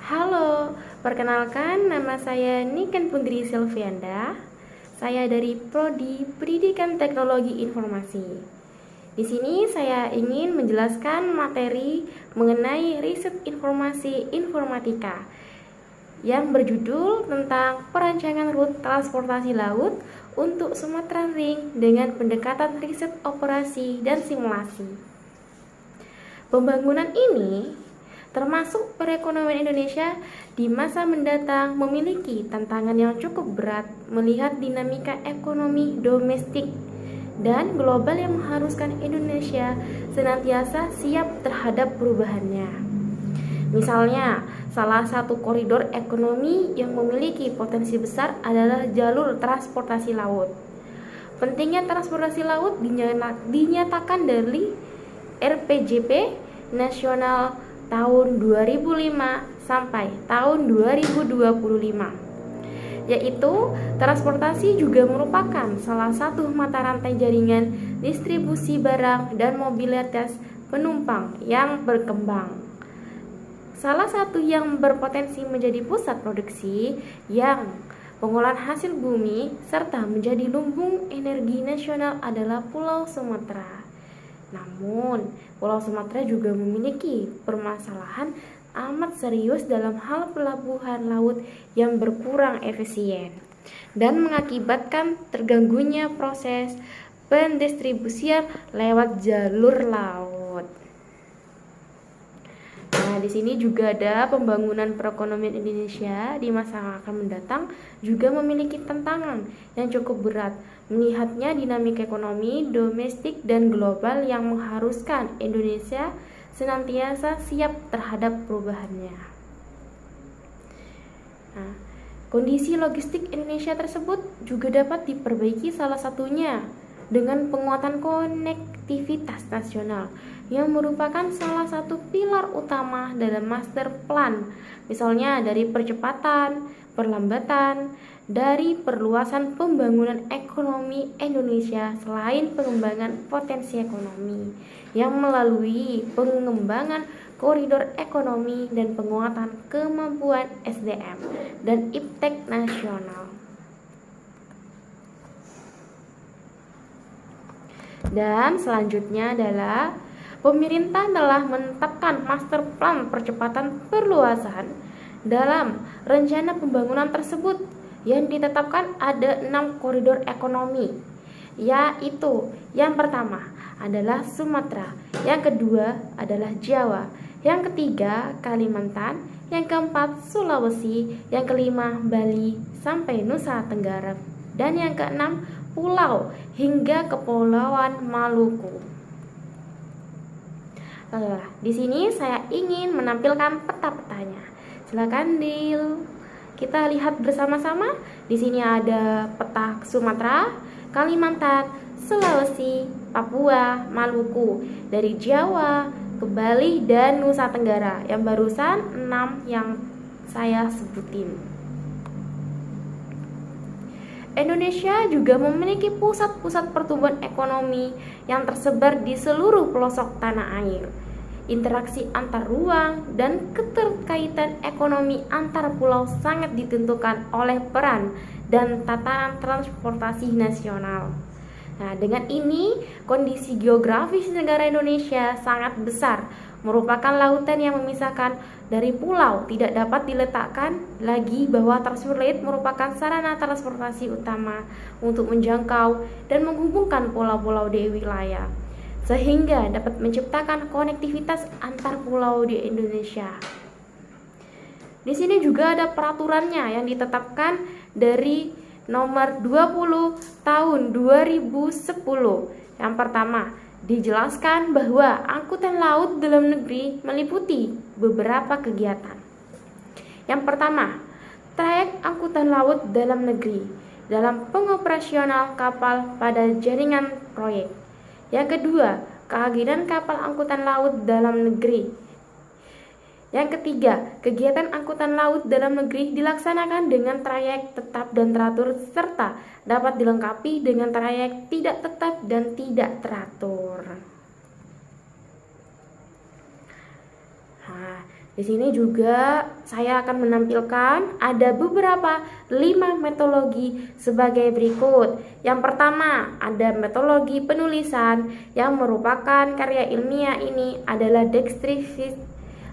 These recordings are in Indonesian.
Halo, perkenalkan nama saya Niken Putri Silvianda. Saya dari Prodi Pendidikan Teknologi Informasi. Di sini saya ingin menjelaskan materi mengenai riset informasi informatika yang berjudul tentang perancangan rute transportasi laut untuk Sumatera Ring dengan pendekatan riset operasi dan simulasi. Pembangunan ini termasuk perekonomian Indonesia di masa mendatang memiliki tantangan yang cukup berat melihat dinamika ekonomi domestik dan global yang mengharuskan Indonesia senantiasa siap terhadap perubahannya. Misalnya, salah satu koridor ekonomi yang memiliki potensi besar adalah jalur transportasi laut. Pentingnya transportasi laut dinyatakan dari RPJP Nasional tahun 2005 sampai tahun 2025, yaitu transportasi juga merupakan salah satu mata rantai jaringan distribusi barang dan mobilitas penumpang yang berkembang. Salah satu yang berpotensi menjadi pusat produksi yang pengolahan hasil bumi serta menjadi lumbung energi nasional adalah Pulau Sumatera. Namun, Pulau Sumatera juga memiliki permasalahan amat serius dalam hal pelabuhan laut yang berkurang efisien dan mengakibatkan terganggunya proses pendistribusian lewat jalur laut. Nah, di sini juga ada pembangunan perekonomian Indonesia di masa yang akan mendatang juga memiliki tantangan yang cukup berat, melihatnya dinamika ekonomi domestik dan global yang mengharuskan Indonesia senantiasa siap terhadap perubahannya. Nah, kondisi logistik Indonesia tersebut juga dapat diperbaiki salah satunya dengan penguatan konektivitas nasional yang merupakan salah satu pilar utama dalam master plan, misalnya dari percepatan, perlambatan, dari perluasan pembangunan ekonomi Indonesia selain pengembangan potensi ekonomi yang melalui pengembangan koridor ekonomi dan penguatan kemampuan SDM dan iptek nasional. Dan selanjutnya adalah pemerintah telah menetapkan master plan percepatan perluasan. Dalam rencana pembangunan tersebut yang ditetapkan ada 6 koridor ekonomi, yaitu yang pertama adalah Sumatera, yang kedua adalah Jawa, yang ketiga Kalimantan, yang keempat Sulawesi, yang kelima Bali sampai Nusa Tenggara, dan yang keenam pulau hingga Kepulauan Maluku. Di sini saya ingin menampilkan peta-petanya. Silakan kita lihat bersama-sama. Di sini ada peta Sumatera, Kalimantan, Sulawesi, Papua, Maluku, dari Jawa ke Bali dan Nusa Tenggara. Yang barusan 6 yang saya sebutin. Indonesia juga memiliki pusat-pusat pertumbuhan ekonomi yang tersebar di seluruh pelosok tanah air. Interaksi antar ruang dan keterkaitan ekonomi antar pulau sangat ditentukan oleh peran dan tatanan transportasi nasional. Nah, dengan ini kondisi geografis negara Indonesia sangat besar, merupakan lautan yang memisahkan dari pulau, tidak dapat diletakkan lagi bahwa tersulit merupakan sarana transportasi utama untuk menjangkau dan menghubungkan pulau-pulau di wilayah, sehingga dapat menciptakan konektivitas antar pulau di Indonesia. Di sini juga ada peraturannya yang ditetapkan dari nomor 20 tahun 2010. Yang pertama, dijelaskan bahwa angkutan laut dalam negeri meliputi beberapa kegiatan. Yang pertama, trayek angkutan laut dalam negeri dalam pengoperasional kapal pada jaringan proyek. Yang kedua, keaginan kapal angkutan laut dalam negeri. Yang ketiga, kegiatan angkutan laut dalam negeri dilaksanakan dengan trayek tetap dan teratur serta dapat dilengkapi dengan trayek tidak tetap dan tidak teratur. Nah, Di sini juga saya akan menampilkan ada beberapa 5 metodologi sebagai berikut. Yang pertama, ada metodologi penulisan yang merupakan karya ilmiah ini adalah descriptive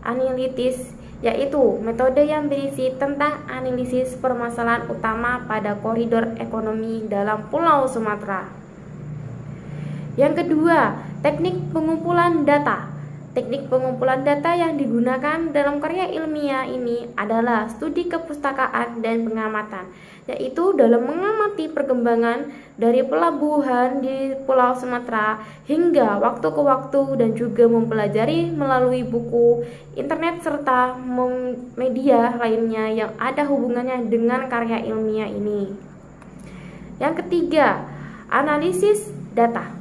analysis, yaitu metode yang berisi tentang analisis permasalahan utama pada koridor ekonomi dalam Pulau Sumatera. Yang kedua, teknik pengumpulan data. Teknik pengumpulan data yang digunakan dalam karya ilmiah ini adalah studi kepustakaan dan pengamatan, yaitu dalam mengamati perkembangan dari pelabuhan di Pulau Sumatera hingga waktu ke waktu dan juga mempelajari melalui buku, internet, serta media lainnya yang ada hubungannya dengan karya ilmiah ini. Yang ketiga, analisis data.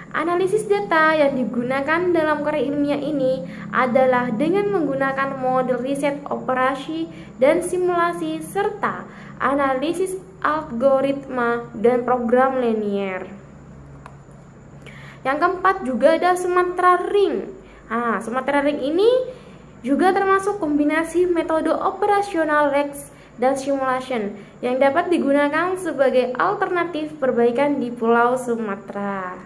Analisis data yang digunakan dalam karya ilmiah ini adalah dengan menggunakan model riset operasi dan simulasi serta analisis algoritma dan program linear. Yang keempat juga ada Sumatra Ring. Sumatra Ring ini juga termasuk kombinasi metode operasional REX dan simulation yang dapat digunakan sebagai alternatif perbaikan di Pulau Sumatera.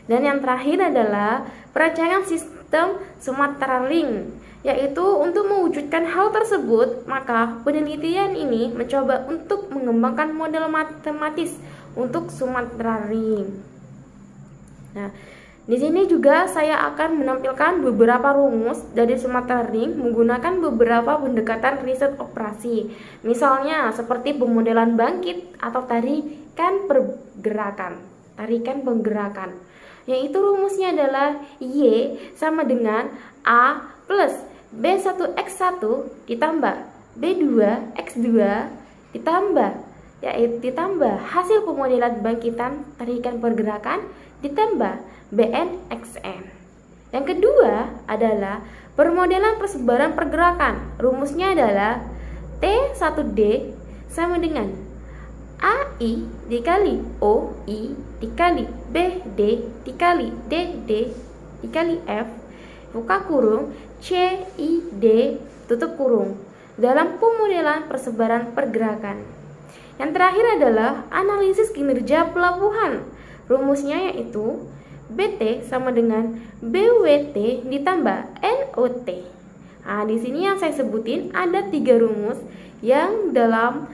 Dan yang terakhir adalah perancangan sistem Sumatra Ring, yaitu untuk mewujudkan hal tersebut, maka penelitian ini mencoba untuk mengembangkan model matematis untuk Sumatra Ring. Nah, di sini juga saya akan menampilkan beberapa rumus dari Sumatra Ring menggunakan beberapa pendekatan riset operasi. Misalnya seperti pemodelan bangkit atau tarikan penggerakan. Yaitu rumusnya adalah Y sama dengan A plus B1X1 ditambah B2X2 ditambah hasil pemodelan bangkitan tarikan pergerakan ditambah BNXN. Yang kedua adalah permodelan persebaran pergerakan. Rumusnya adalah T1D sama dengan AI dikali OI dikali BD dikali DD dikali F buka kurung CID tutup kurung dalam pemodelan persebaran pergerakan. Yang terakhir adalah analisis kinerja pelabuhan. Rumusnya yaitu BT sama dengan BWT ditambah NOT. Di sini yang saya sebutin ada 3 rumus yang dalam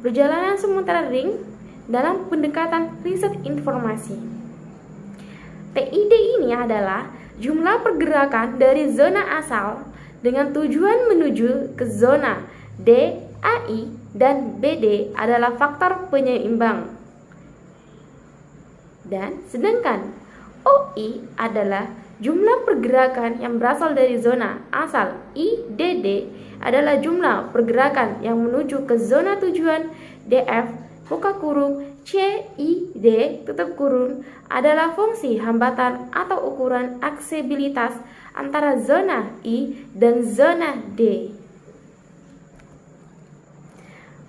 perjalanan Sumatra Ring dalam pendekatan riset informasi. TID ini adalah jumlah pergerakan dari zona asal dengan tujuan menuju ke zona. D, AI, dan BD adalah faktor penyeimbang. Dan sedangkan OI adalah jumlah pergerakan yang berasal dari zona asal. IDD adalah jumlah pergerakan yang menuju ke zona tujuan. DF buka kurung CID tutup kurung adalah fungsi hambatan atau ukuran aksesibilitas antara zona I dan zona D.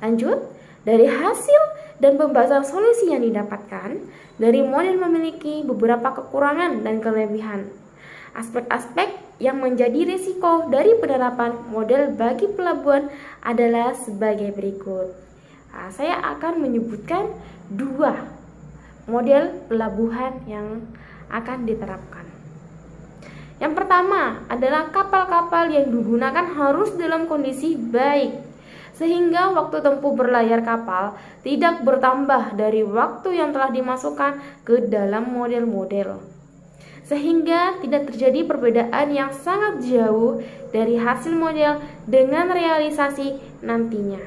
Lanjut, dari hasil dan pembahasan solusi yang didapatkan dari model memiliki beberapa kekurangan dan kelebihan. Aspek-aspek yang menjadi risiko dari penerapan model bagi pelabuhan adalah sebagai berikut. Saya akan menyebutkan 2 model pelabuhan yang akan diterapkan. Yang pertama adalah kapal-kapal yang digunakan harus dalam kondisi baik, sehingga waktu tempuh berlayar kapal tidak bertambah dari waktu yang telah dimasukkan ke dalam model-model, sehingga tidak terjadi perbedaan yang sangat jauh dari hasil model dengan realisasi nantinya.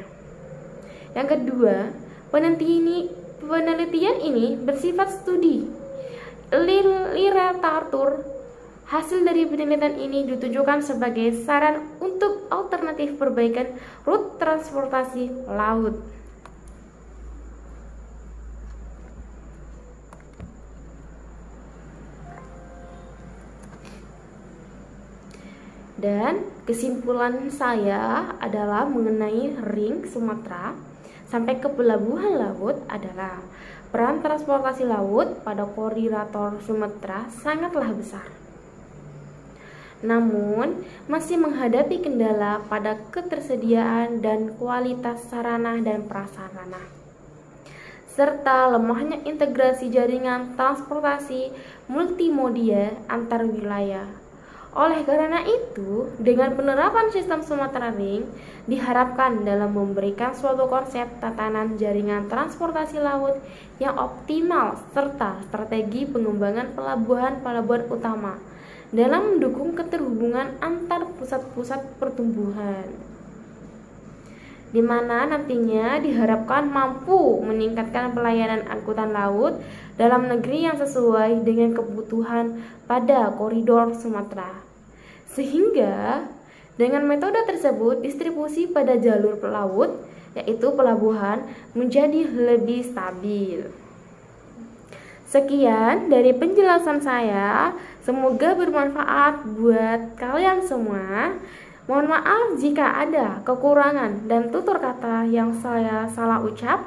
Yang kedua, penelitian ini bersifat studi literatur. Hasil dari penelitian ini ditujukan sebagai saran untuk alternatif perbaikan rute transportasi laut. Dan kesimpulan saya adalah mengenai ring Sumatera sampai ke pelabuhan laut adalah peran transportasi laut pada koridor Sumatera sangatlah besar. namun masih menghadapi kendala pada ketersediaan dan kualitas sarana dan prasarana, serta lemahnya integrasi jaringan transportasi multimoda antar wilayah. Oleh karena itu, dengan penerapan sistem Sumatera Ring diharapkan dalam memberikan suatu konsep tatanan jaringan transportasi laut yang optimal serta strategi pengembangan pelabuhan-pelabuhan utama dalam mendukung keterhubungan antar pusat-pusat pertumbuhan, di mana nantinya diharapkan mampu meningkatkan pelayanan angkutan laut dalam negeri yang sesuai dengan kebutuhan pada koridor Sumatera. Sehingga dengan metode tersebut distribusi pada jalur laut, yaitu pelabuhan, menjadi lebih stabil. Sekian dari penjelasan saya, semoga bermanfaat buat kalian semua. Mohon maaf jika ada kekurangan dan tutur kata yang saya salah ucap.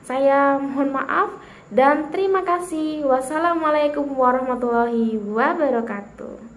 Saya mohon maaf dan terima kasih. Wassalamualaikum warahmatullahi wabarakatuh.